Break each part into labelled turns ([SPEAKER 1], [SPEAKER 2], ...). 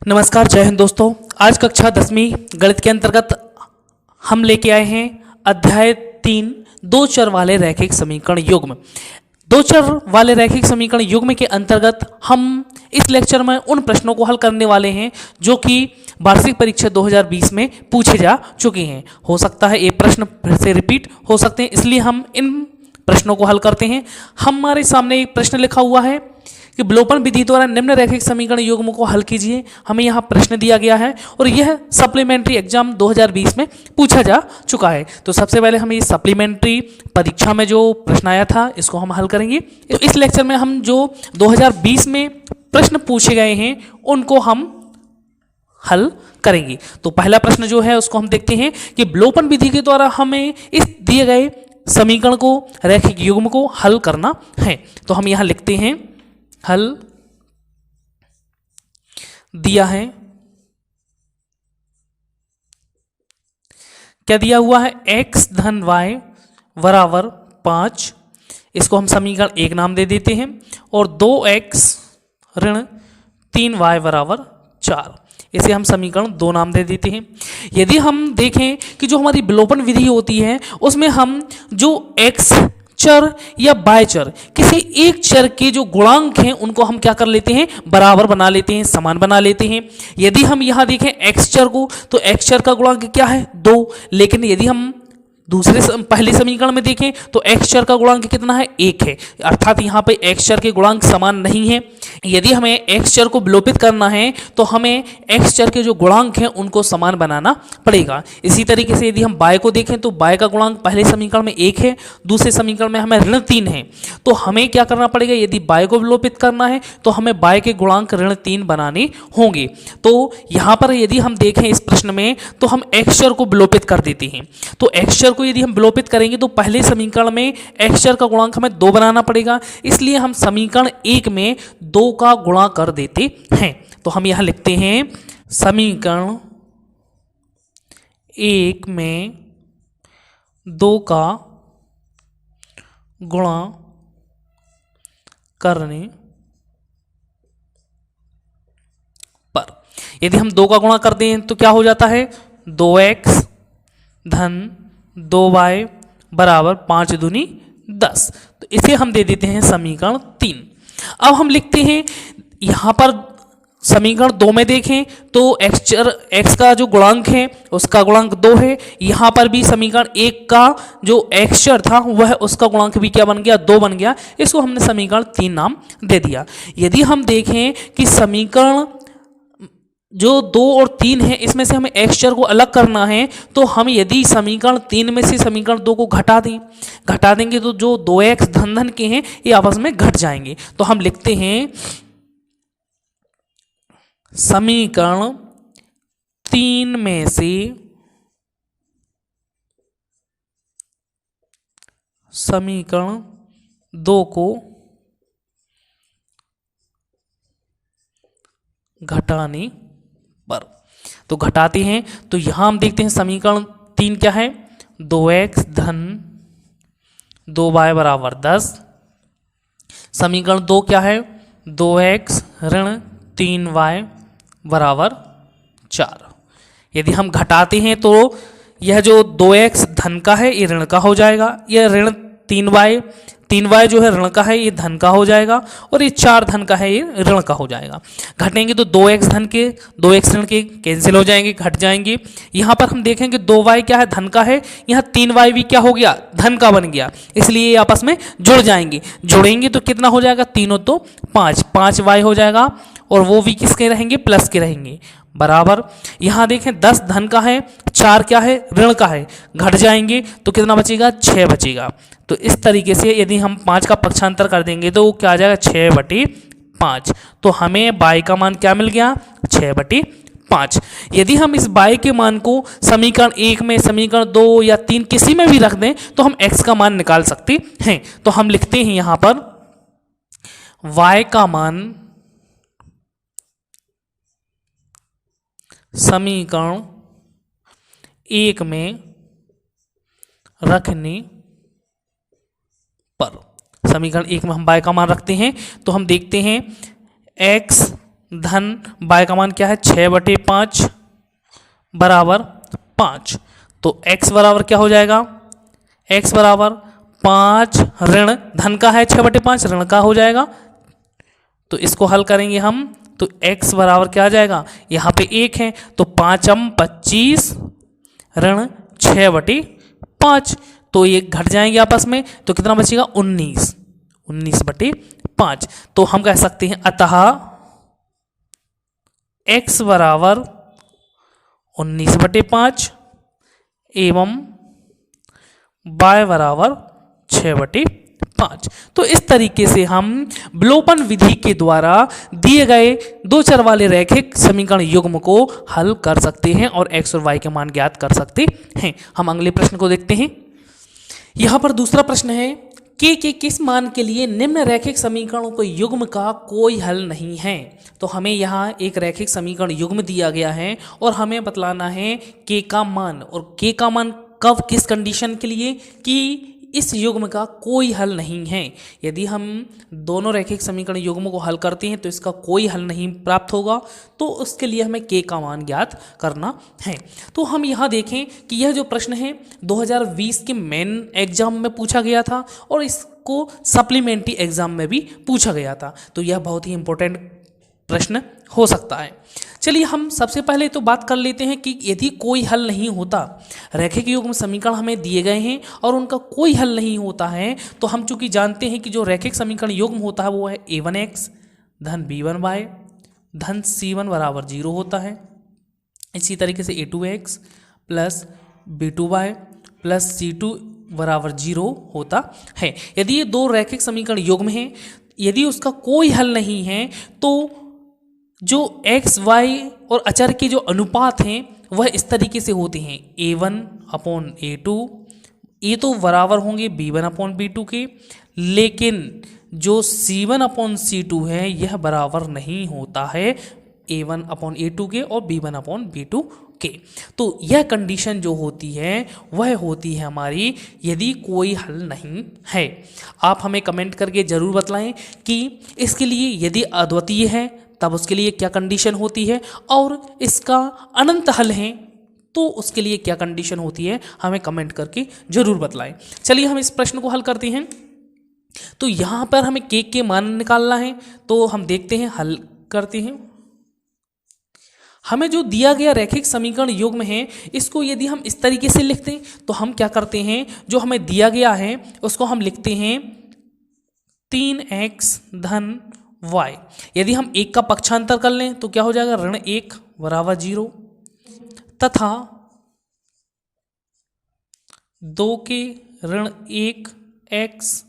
[SPEAKER 1] नमस्कार, जय हिंद दोस्तों। आज कक्षा 10वीं गणित के अंतर्गत हम लेके आए हैं अध्याय 3 दो चर वाले रैखिक समीकरण युग्म। दो चर वाले रैखिक समीकरण युग्म के अंतर्गत हम इस लेक्चर में उन प्रश्नों को हल करने वाले हैं जो कि वार्षिक परीक्षा 2020 में पूछे जा चुके हैं। हो सकता है ये प्रश्न फिर से रिपीट हो सकते हैं, इसलिए हम इन प्रश्नों को हल करते हैं। हमारे सामने एक प्रश्न लिखा हुआ है कि विलोपन विधि द्वारा निम्न रैखिक समीकरण युग्म को हल कीजिए। हमें यहाँ प्रश्न दिया गया है और यह सप्लीमेंट्री एग्जाम 2020 में पूछा जा चुका है। तो सबसे पहले हम ये सप्लीमेंट्री परीक्षा में जो प्रश्न आया था इसको हम हल करेंगे। तो इस लेक्चर में हम जो 2020 में प्रश्न पूछे गए हैं उनको हम हल करेंगे। तो पहला प्रश्न जो है उसको हम देखते हैं कि विलोपन विधि के द्वारा हमें इस दिए गए समीकरण को रैखिक युग्म को हल करना है। तो हम यहाँ लिखते हैं हल दिया है, क्या दिया हुआ है, x धन y बराबर 5। इसको हम समीकरण 1 नाम दे देते हैं और 2x ऋण 3y बराबर 4, इसे हम समीकरण 2 नाम दे देते हैं। यदि हम देखें कि जो हमारी विलोपन विधि होती है उसमें हम जो x चर या बाय चर किसी एक चर के जो गुणांक हैं उनको हम क्या कर लेते हैं, बराबर बना लेते हैं, समान बना लेते हैं। यदि हम यहां देखें x चर को तो x चर का गुणांक क्या है 2, लेकिन यदि हम पहले समीकरण में देखें तो x चर का गुणांक कितना है 1 है, अर्थात यहाँ पे x चर के गुणांक समान नहीं है। यदि हमें x चर को विलोपित करना है तो हमें x चर के जो गुणांक हैं उनको समान बनाना पड़ेगा। इसी तरीके से यदि हम y को देखें तो y का गुणांक पहले समीकरण में 1 है, दूसरे समीकरण में हमें ऋण 3 है। तो हमें क्या करना पड़ेगा, यदि y को विलोपित करना है तो हमें y के गुणांक ऋण 3 बनाने होंगे। तो यहाँ पर यदि हम देखें इस प्रश्न में तो हम x चर को विलोपित कर देते हैं। तो x चर को यदि हम विलोपित करेंगे तो पहले समीकरण में x चर का गुणांक हमें 2 बनाना पड़ेगा, इसलिए हम समीकरण 1 में 2 का गुणा कर देते हैं। तो हम यहां लिखते हैं समीकरण 1 में 2 का गुणा करने पर, यदि हम 2 का गुणा कर दें तो क्या हो जाता है, 2x धन 2y बराबर 5 दूनी 10। तो इसे हम दे देते हैं समीकरण 3। अब हम लिखते हैं यहाँ पर समीकरण 2 में देखें तो x का जो गुणांक है उसका गुणांक 2 है। यहाँ पर भी समीकरण 1 का जो x चर था वह उसका गुणांक भी क्या बन गया, 2 बन गया। इसको हमने समीकरण 3 नाम दे दिया। यदि हम देखें कि समीकरण जो 2 और 3 है इसमें से हमें x चर को अलग करना है तो हम यदि समीकरण 3 में से समीकरण 2 को घटा देंगे तो जो 2x धन के हैं ये आपस में घट जाएंगे। तो हम लिखते हैं समीकरण 3 में से समीकरण 2 को घटाने पर, तो घटाते हैं तो यहां हम देखते हैं समीकरण 3 क्या है, 2x धन 2y बराबर 10। समीकरण 2 क्या है, 2x ऋण 3y बराबर 4। यदि हम घटाते हैं तो यह जो 2x धन का है ये ऋण का हो जाएगा, यह ऋण 3y जो है ऋण का है ये धन का हो जाएगा और ये 4 धन का है ये ऋण का हो जाएगा। घटेंगे तो 2x धन के 2x ऋण के कैंसिल हो जाएंगे, घट जाएंगे। यहाँ पर हम देखेंगे 2y क्या है, धन का है, यहाँ 3y भी क्या हो गया, धन का बन गया, इसलिए ये आपस में जुड़ जाएंगे। जुड़ेंगे तो कितना हो जाएगा, 3 और 2 5y हो जाएगा और वो भी किसके रहेंगे, प्लस के रहेंगे, बराबर। यहाँ देखें 10 धन का है, 4 क्या है, ऋण का है, घट जाएंगे तो कितना बचेगा, 6 बचेगा। तो इस तरीके से यदि हम 5 का पक्षांतर कर देंगे तो वो क्या आ जाएगा, 6/5। तो हमें y का मान क्या मिल गया, 6/5। यदि हम इस y के मान को समीकरण 1 में, समीकरण 2 या 3 किसी में भी रख दें तो हम x का मान निकाल सकते हैं। तो हम लिखते हैं यहाँ पर y का मान समीकरण 1 में रखने पर, समीकरण 1 में हम y का मान रखते हैं तो हम देखते हैं x धन y का मान क्या है 6/5 बराबर 5। तो x बराबर क्या हो जाएगा, x बराबर 5 ऋण धन का है 6/5 ऋण का हो जाएगा। तो इसको हल करेंगे हम तो x बराबर क्या आ जाएगा, यहाँ पे 1 है तो 5×25 ऋण 6/5। तो ये घट जाएंगे आपस में तो कितना बचेगा 19/5। तो हम कह सकते हैं अतः x बराबर 19/5 एवं y बराबर 6/5। तो इस तरीके से हम विलोपन विधि के द्वारा दिए गए दो चर वाले रैखिक समीकरण युग्म को हल कर सकते हैं और x और y के मान ज्ञात कर सकते हैं। हम अगले प्रश्न को देखते हैं। यहाँ पर दूसरा प्रश्न है के किस मान के लिए निम्न रैखिक समीकरणों के युग्म का कोई हल नहीं है। तो हमें यहाँ एक रैखिक समीकरण युग्म दिया गया है और हमें बतलाना है के का मान, और के का मान कब किस कंडीशन के लिए कि इस युग्म का कोई हल नहीं है। यदि हम दोनों रैखिक समीकरण युग्मों को हल करते हैं तो इसका कोई हल नहीं प्राप्त होगा, तो उसके लिए हमें के का मान ज्ञात करना है। तो हम यहाँ देखें कि यह जो प्रश्न है 2020 के मेन एग्जाम में पूछा गया था और इसको सप्लीमेंट्री एग्जाम में भी पूछा गया था, तो यह बहुत ही इंपॉर्टेंट प्रश्न हो सकता है। चलिए हम सबसे पहले तो बात कर लेते हैं कि यदि कोई हल नहीं होता, रैखिक युग्म समीकरण हमें दिए गए हैं और उनका कोई हल नहीं होता है, तो हम चूंकि जानते हैं कि जो रैखिक समीकरण युग्म होता है वो है a1x धन b1y धन c1 बराबर 0 होता है। इसी तरीके से a2x plus b2y plus c2 बराबर 0 होता है। यदि ये दो रैखिक समीकरण युग्म हैं, यदि उसका कोई हल नहीं है तो जो x y और अचर के जो अनुपात हैं वह इस तरीके से होते हैं a1/a2। ये तो बराबर होंगे b1/b2 के, लेकिन जो c1/c2 है यह बराबर नहीं होता है a1/a2 के और b1/b2 के। तो यह कंडीशन जो होती है वह होती है हमारी यदि कोई हल नहीं है। आप हमें कमेंट करके ज़रूर बतलाएं कि इसके लिए यदि अद्वितीय है तब उसके लिए क्या कंडीशन होती है, और इसका अनंत हल है तो उसके लिए क्या कंडीशन होती है, हमें कमेंट करके जरूर बतलाएं। चलिए हम इस प्रश्न को हल करते हैं। तो यहाँ पर हमें के मान निकालना है, तो हम देखते हैं हल करते हैं। हमें जो दिया गया रैखिक समीकरण युग्म है इसको यदि हम इस तरीके से लिखते हैं तो हम क्या करते हैं, जो हमें दिया गया है उसको हम लिखते हैं 3x धन y। यदि हम एक का पक्षांतर कर लें तो क्या हो जाएगा, ऋण 1 बराबर 0 तथा 2 के ऋण 1 x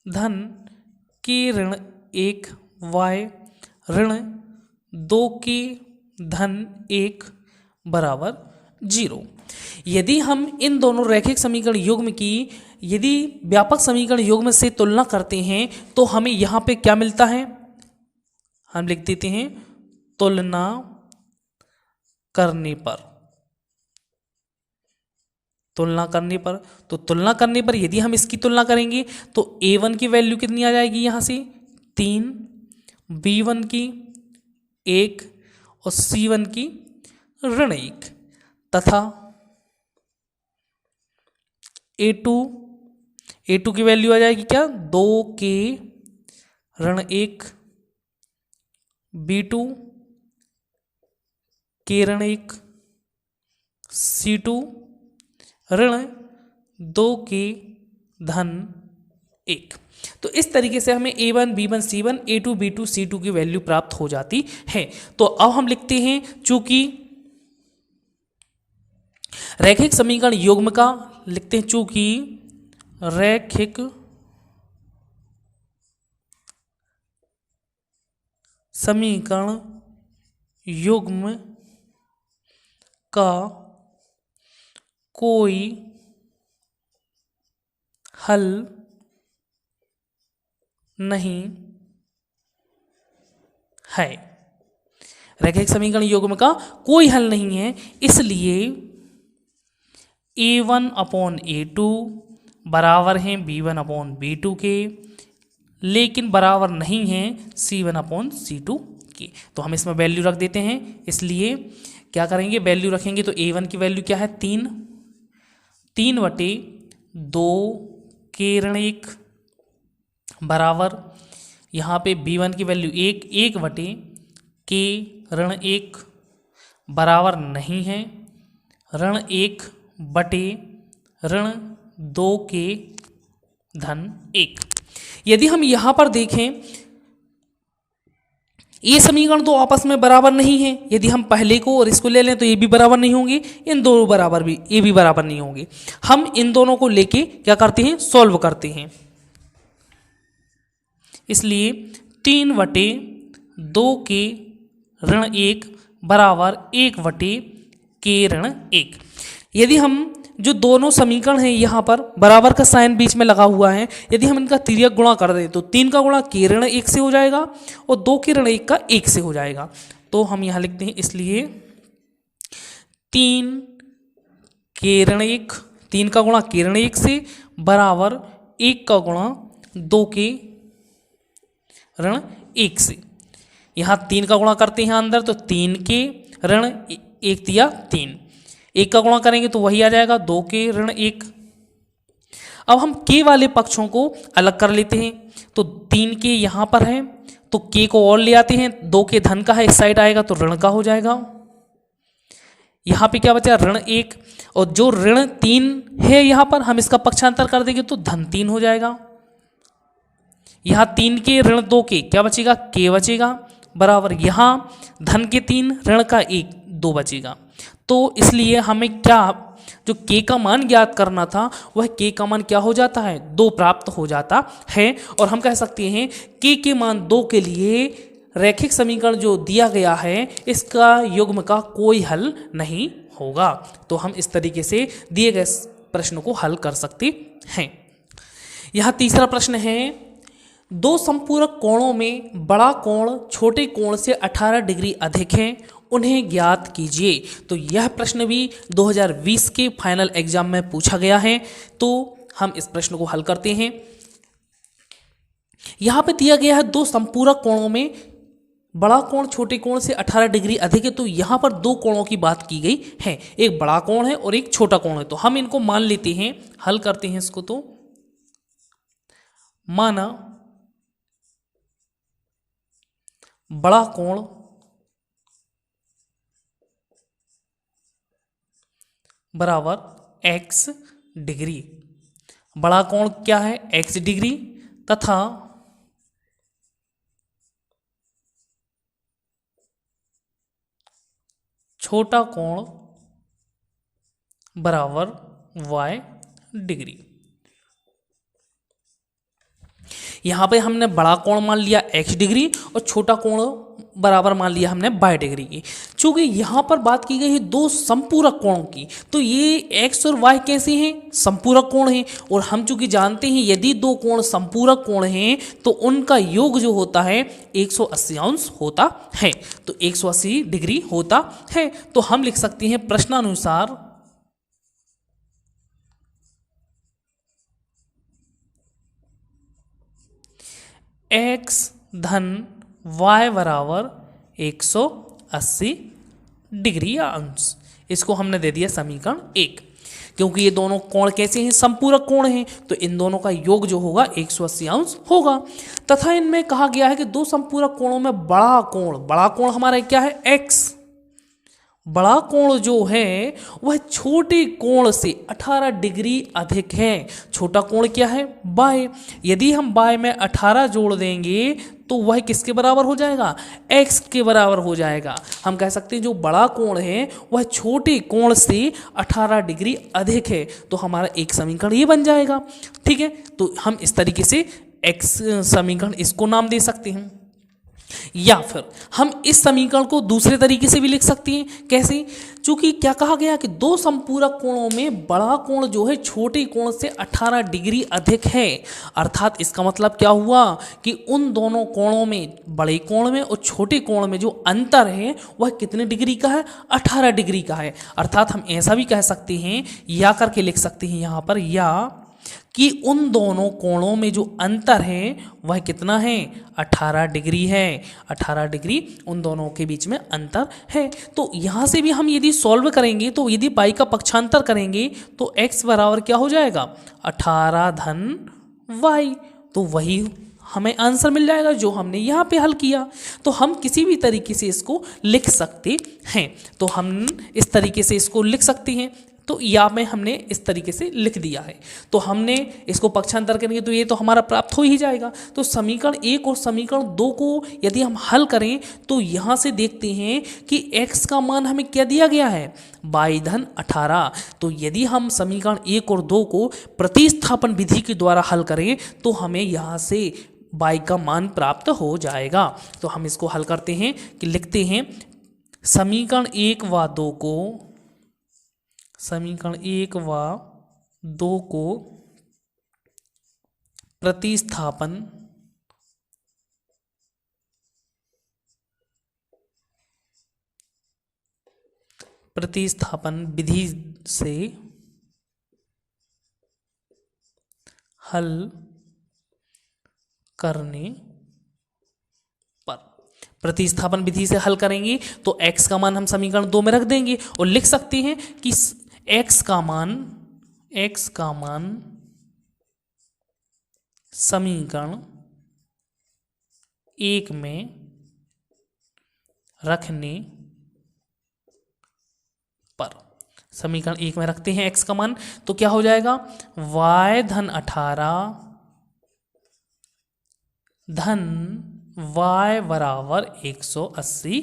[SPEAKER 1] धन के ऋण 1 y ऋण 2 के धन 1 बराबर 0। यदि हम इन दोनों रैखिक समीकरण युग्म की यदि व्यापक समीकरण युग्म से तुलना करते हैं तो हमें यहाँ पे क्या मिलता है, हम लिख देते हैं तुलना करने पर। तुलना करने पर, तो तुलना करने पर यदि हम इसकी तुलना करेंगे तो a1 की वैल्यू कितनी आ जाएगी, यहाँ से 3, b1 की 1 और c1 की ऋण 1 तथा a2 की वैल्यू आ जाएगी क्या, 2 के ऋण 1 b2 के ऋण 1 c2 ऋण 2 के धन 1। तो इस तरीके से हमें a1 b1 c1 a2 b2 c2 की वैल्यू प्राप्त हो जाती है। तो अब हम लिखते हैं चूंकि रैखिक समीकरण युग्म का लिखते हैं, चूंकि रैखिक समीकरण युग्म का कोई हल नहीं है। रैखिक समीकरण युग्म का कोई हल नहीं है, इसलिए a1/a2 बराबर हैं b1/b2 के, लेकिन बराबर नहीं है c1/c2 के। तो हम इसमें वैल्यू रख देते हैं, इसलिए क्या करेंगे, वैल्यू रखेंगे तो a1 की वैल्यू क्या है 3, 3/2 के ऋण 1 बराबर यहाँ पे b1 की वैल्यू 1, 1 के ऋण 1 बराबर नहीं है ऋण 1 बटे ऋण 2 के धन 1। यदि हम यहाँ पर देखें ये समीकरण तो आपस में बराबर नहीं है, यदि हम पहले को और इसको ले लें तो ये भी बराबर नहीं होंगे, इन दोनों बराबर भी ये भी बराबर नहीं होंगे। हम इन दोनों को लेके क्या करते हैं, सॉल्व करते हैं। इसलिए 3/2 के ऋण 1 बराबर 1 के ऋण 1। यदि हम जो दोनों समीकरण हैं यहाँ पर बराबर का साइन बीच में लगा हुआ है, यदि हम इनका तिर्यक गुणा कर दें तो 3 का गुणा के ऋण 1 से हो जाएगा और 2 के ऋण 1 का 1 से हो जाएगा। तो हम यहाँ लिखते हैं इसलिए 3 के ऋण 1, 3 का गुणा के ऋण 1 से बराबर 1 का गुणा 2 के ऋण 1 से। यहाँ 3 का गुणा करते हैं अंदर तो 3 के ऋण 1 दिया 3, 1 का गुणा करेंगे तो वही आ जाएगा 2 के ऋण 1। अब हम के वाले पक्षों को अलग कर लेते हैं, तो 3 के यहाँ पर है तो के को और ले आते हैं, 2 के धन का है इस साइड आएगा तो ऋण का हो जाएगा। यहाँ पे क्या बचा ऋण 1, और जो ऋण 3 है यहाँ पर हम इसका पक्षांतर कर देंगे तो धन 3 हो जाएगा। यहाँ 3 के ऋण 2 के क्या बचेगा, के बचेगा बराबर यहाँ धन के 3 ऋण का 1 2 बचेगा। तो इसलिए हमें क्या जो के का मान ज्ञात करना था वह के का मान क्या हो जाता है 2 प्राप्त हो जाता है। और हम कह सकते हैं के मान 2 के लिए रैखिक समीकरण जो दिया गया है इसका युग्म का कोई हल नहीं होगा। तो हम इस तरीके से दिए गए प्रश्न को हल कर सकते हैं। यहाँ तीसरा प्रश्न है, दो संपूरक कोणों में बड़ा कोण छोटे कोण से 18 डिग्री अधिक है, उन्हें ज्ञात कीजिए। तो यह प्रश्न भी 2020 के फाइनल एग्जाम में पूछा गया है। तो हम इस प्रश्न को हल करते हैं। यहां पे दिया गया है दो संपूरक कोणों में बड़ा कोण छोटे कोण से 18 डिग्री अधिक है। तो यहां पर दो कोणों की बात की गई है, एक बड़ा कोण है और एक छोटा कोण है। तो हम इनको मान लेते हैं, हल करते हैं इसको। तो माना बड़ा कोण बराबर x डिग्री, बड़ा कोण क्या है x डिग्री, तथा छोटा कोण बराबर y डिग्री। यहां पे हमने बड़ा कोण मान लिया x डिग्री और छोटा कोण बराबर मान लिया हमने y डिग्री की। चूंकि यहां पर बात की गई है दो संपूरक कोणों की, तो ये x और y कैसे हैं, संपूरक कोण हैं। और हम चूंकि जानते हैं यदि दो कोण संपूरक कोण हैं तो उनका योग जो होता है 180 अंश होता है, तो 180 डिग्री होता है। तो हम लिख सकते हैं प्रश्नानुसार x धन y बराबर 180 डिग्री या अंश। इसको हमने दे दिया समीकरण 1। क्योंकि ये दोनों कोण कैसे हैं, संपूरक कोण हैं, तो इन दोनों का योग जो होगा 180 अंश होगा। तथा इनमें कहा गया है कि दो संपूरक कोणों में बड़ा कोण हमारा क्या है x, बड़ा कोण जो है वह छोटे कोण से 18 डिग्री अधिक है। छोटा कोण क्या है y, यदि हम y में 18 जोड़ देंगे तो वह किसके बराबर हो जाएगा, x के बराबर हो जाएगा। हम कह सकते हैं जो बड़ा कोण है वह छोटे कोण से 18 डिग्री अधिक है। तो हमारा एक समीकरण ये बन जाएगा। ठीक है, तो हम इस तरीके से x समीकरण इसको नाम दे सकते हैं। या फिर हम इस समीकरण को दूसरे तरीके से भी लिख सकते हैं। कैसे, चूंकि क्या कहा गया कि दो संपूरक कोणों में बड़ा कोण जो है छोटे कोण से 18 डिग्री अधिक है। अर्थात इसका मतलब क्या हुआ कि उन दोनों कोणों में, बड़े कोण में और छोटे कोण में जो अंतर है वह कितने डिग्री का है, 18 डिग्री का है। अर्थात हम ऐसा भी कह सकते हैं, या करके लिख सकते हैं यहाँ पर, या कि उन दोनों कोणों में जो अंतर है वह कितना है, 18 डिग्री है। 18 डिग्री उन दोनों के बीच में अंतर है। तो यहाँ से भी हम यदि सॉल्व करेंगे तो यदि पाई का पक्षांतर करेंगे तो x बराबर क्या हो जाएगा, 18 धन y। तो वही हमें आंसर मिल जाएगा जो हमने यहाँ पे हल किया। तो हम किसी भी तरीके से इसको लिख सकते हैं। तो हम इस तरीके से इसको लिख सकते हैं। तो या में हमने इस तरीके से लिख दिया है। तो हमने इसको पक्षांतर करेंगे तो ये तो हमारा प्राप्त हो ही जाएगा। तो समीकरण 1 और समीकरण 2 को यदि हम हल करें तो यहाँ से देखते हैं कि x का मान हमें क्या दिया गया है, y धन 18। तो यदि हम समीकरण 1 और 2 को प्रतिस्थापन विधि के द्वारा हल करें तो हमें यहाँ से y का मान प्राप्त हो जाएगा। तो हम इसको हल करते हैं कि लिखते हैं समीकरण 1 व 2 को, समीकरण 1 व 2 को प्रतिस्थापन विधि से हल करने पर, प्रतिस्थापन विधि से हल करेंगे तो x का मान हम समीकरण 2 में रख देंगे और लिख सकते हैं कि x का मान समीकरण 1 में रखने पर, समीकरण 1 में रखते हैं x का मान तो क्या हो जाएगा, y धन 18 धन y बराबर 180।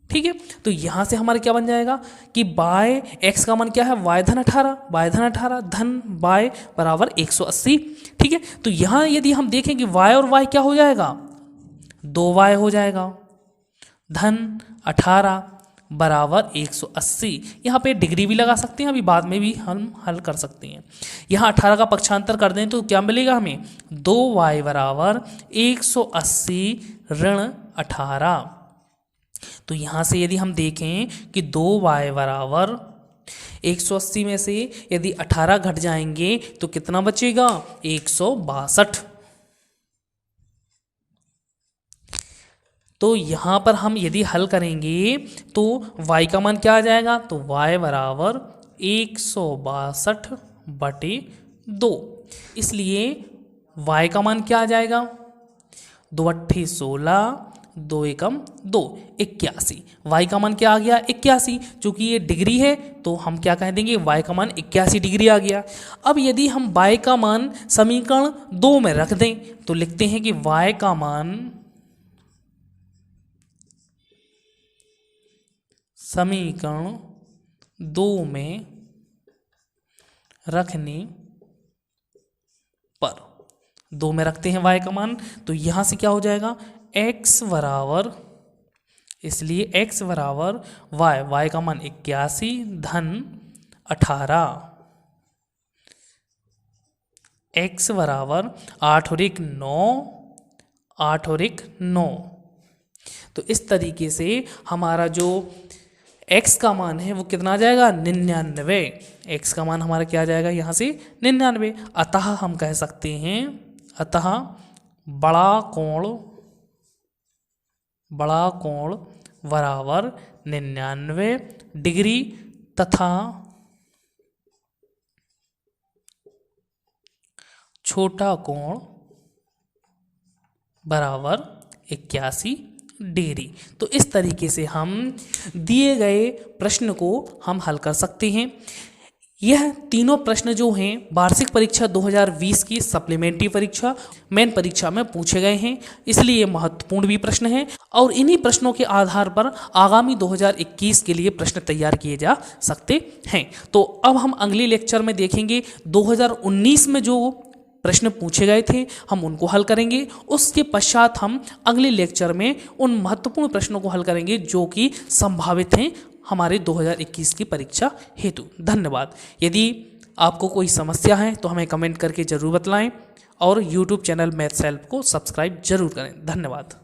[SPEAKER 1] ठीक है, तो यहां से हमारे क्या बन जाएगा कि y x का मान क्या है, y धन 18 धन y बराबर 180। ठीक है, तो यहां यदि हम देखें कि y और y क्या हो जाएगा, 2y हो जाएगा धन 18 बराबर 180। यहाँ पे डिग्री भी लगा सकते हैं, अभी बाद में भी हम हल कर सकते हैं। यहाँ 18 का पक्षांतर कर दें तो क्या मिलेगा हमें, 2y बराबर 180 ऋण 18। तो यहाँ से यदि हम देखें कि 2y बराबर 180 में से यदि 18 घट जाएंगे तो कितना बचेगा, 162। तो यहाँ पर हम यदि हल करेंगे तो y का मान क्या आ जाएगा, तो y बराबर 162/2। इसलिए y का मान क्या आ जाएगा, 2 अट्ठी 16, 2 एकम 2, 81। y का मान क्या आ गया, 81। चूंकि ये डिग्री है तो हम क्या कह देंगे, y का मान 81 डिग्री आ गया। अब यदि हम y का मान समीकरण 2 में रख दें तो लिखते हैं कि y का मान समीकरण 2 में रखने पर, 2 में रखते हैं y का मान तो यहाँ से क्या हो जाएगा, x बराबर, इसलिए x बराबर y का मान 81 धन 18, x बराबर 8 और 1 9, 8 और 1 9। तो इस तरीके से हमारा जो x का मान है वो कितना आ जाएगा, 99। x का मान हमारा क्या आ जाएगा यहाँ से, 99। अतः हम कह सकते हैं, अतः बड़ा कोण बराबर 99 डिग्री तथा छोटा कोण बराबर 81 डिग्री। तो इस तरीके से हम दिए गए प्रश्न को हम हल कर सकते हैं। यह तीनों प्रश्न जो हैं वार्षिक परीक्षा 2020 की सप्लीमेंट्री परीक्षा मेन परीक्षा में पूछे गए हैं, इसलिए ये महत्वपूर्ण भी प्रश्न हैं और इन्हीं प्रश्नों के आधार पर आगामी 2021 के लिए प्रश्न तैयार किए जा सकते हैं। तो अब हम अगले लेक्चर में देखेंगे 2019 में जो प्रश्न पूछे गए थे हम उनको हल करेंगे। उसके पश्चात हम अगले लेक्चर में उन महत्वपूर्ण प्रश्नों को हल करेंगे जो कि संभावित हैं हमारे 2021 की परीक्षा हेतु। धन्यवाद। यदि आपको कोई समस्या है तो हमें कमेंट करके ज़रूर बतलाएं और YouTube चैनल मैथ्स हेल्प को सब्सक्राइब जरूर करें। धन्यवाद।